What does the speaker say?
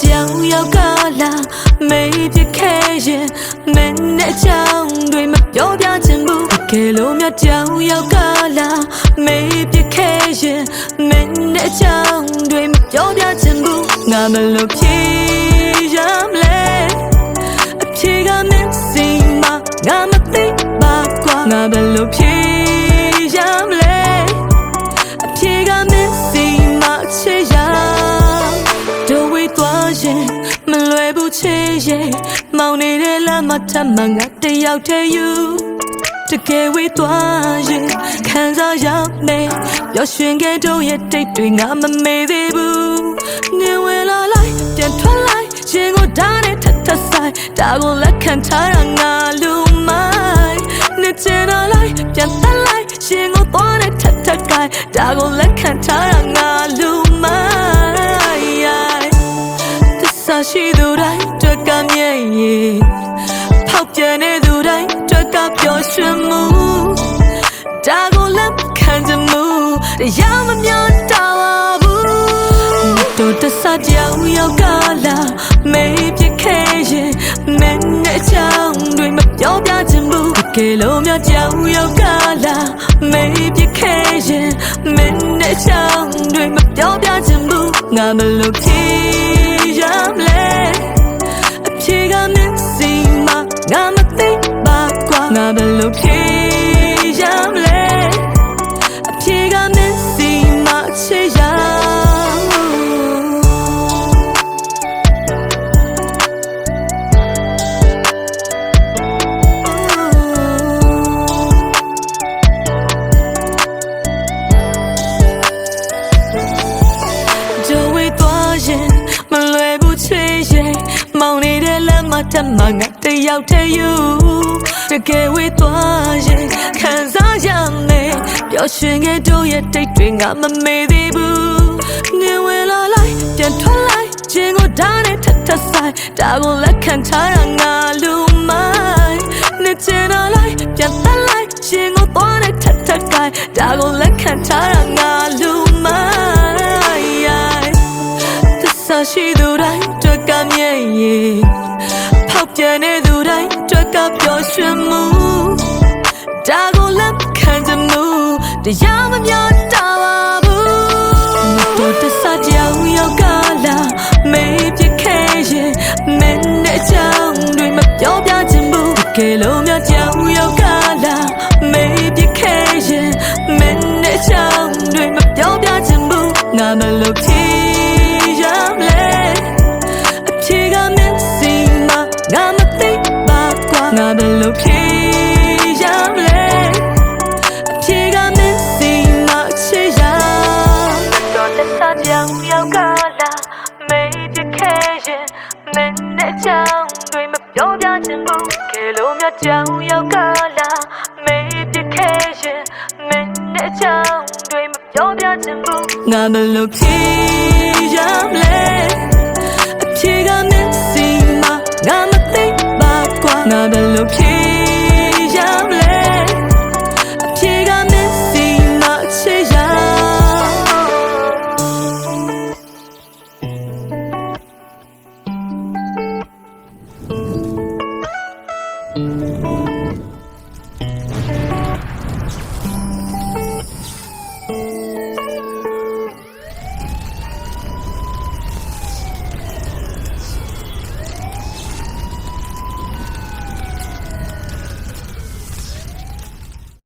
ကြောင်ရောက်ကလာမေးပြခဲ့ရင်မင်းနဲ့ကြောင်တွေမပြောပြချင်ဘူးတကယ်လို့မြတ်ကြောင်ရောက်ကလာမေးပြခဲ့ရင်မင်းနဲ့ကြောင်တွေမပြောပြချင်ဘူးငါမလို့ဖြေရမလဲအဖြေကမင်းစီမငါမသိပါကွာငါဘယ်လိုဖြေရမလဲအဖြေကမင်းစီမချေရတို့ဝေးသွားရင်မလွယ်ဘူးချေရင်မောင်နေတဲ့လမ်းမှာထပ်မှငါတယောက်တည်းယူတကယ်ဝေးသွားရင်ခံစားရမယ်ပျော်ရွှင်ခဲ့တို့ရဲ့တိတ်တွေငါမမေ့သေးဘူးနေဝင်လာလိုက်ပြန်ထွက်လိုက်ရင်ကိုဓာတ်နဲ့ထပ်ထပ်ဆိုင်ဒါကိုလက်ခံထားတာငါလူမိုင်းနေချင်လာလိုက်ပြန်တက်လိုက်ရင်ကိုသွားနဲ့ထပ်ထပ်ကိုင်းဒါကိုလက်ခံထားတာငါလူမိုင်းသစ္စာရှိသူတိုင်းတွေ့ကမြဲရင်ဖောက်ပြန်နေသူတိုင်းတွေ့ကပျော်ရွှင်မှုဒါကိုလက်ခံချင်မှုတရားမမျှတာပါဘူးတို့တဆကြောင်ရောက်ကလာမေးပြခဲ့ရင်မင်းနဲ့ချောင်းတွေမပြောပြချင်ဘူးတကယ်လို့မြတ်ကြောင်ရောက်ကလာမေးပြခဲ့ရင်မင်းနဲ့ချောင်းတွေမပြောပြချင်ဘူးငါမလို့ဖြေရမလဲအဖြေကမင်းစီမငါမသိပါကွာငါဘယ်လိုဖြေရမလဲအဖြေကမင်းစီမချေရမလွယ်ဘူးချေရင်မောင်နေတဲ့လမ်းမှာထပ်မှငါတယောက်တည်းယူတကယ်ဝေးသွားရင်ခံစားရမယ်ပျော်ရွှင်ခဲ့တို့ရဲ့တိတ်တွေငါမမေ့သေးဘူးနေဝင်လာလိုက်ပြန်ထွက်လိုက်ရင်ကိုဓာတ်နဲ့ထပ်ထပ်ဆိုင်ဒါကိုလက်ခံထားတာငါလူမိုင်းနေချင်လာလိုက်ပြန်တက်လိုက်ရင်ကိုသွားနဲ့ထပ်ထပ်ကိုင်းဒါကိုလက်ခံထားတာငါလူမိုင်းစာရှိသူတိုင်းတွေ့ကမြဲရင်ဖောက်ပြန်နေသူတိုင်းတွေ့ကပျော်ရွှင်မှုဒါကိုလက်ခံချင်မှုတရားမမျှတာပါဘူးတို့တဆကြောင်ရောက်ကလာမေးပြခဲ့ရင်မင်းနဲ့ချောင်းတွေမပြောပြချင်ဘူးတကယ်လို့မြတ်ကြောင်ရောက်ကလာမေးပြခဲ့ရင်မင်းနဲ့ချောင်းတွေမပြောပြချင်ဘူးငါမလို့ဖြေရမလဲအဖြေကမင်းစီမငါမသိပါကွာငါဘယ်လိုဖြေရမလဲအဖြေကမင်းစီမချေရတော့တဆကြောင်ရောက်ကလာမေးပြခဲ့ရင်မင်းနဲ့ချောင်းတွေမပြောပြချင်ဘူးကဲလို့မြတ်ကြောင်ရောက်ကလာမေးပြခဲ့ရင်မင်းနဲ့ချောင်းတွေမပြောပြချင်ဘူးငါဘယ်လိုဖြေရမလဲအဖြေကမင်းစီမငါမသိပါကွာငါဘယ်လိုဖြေ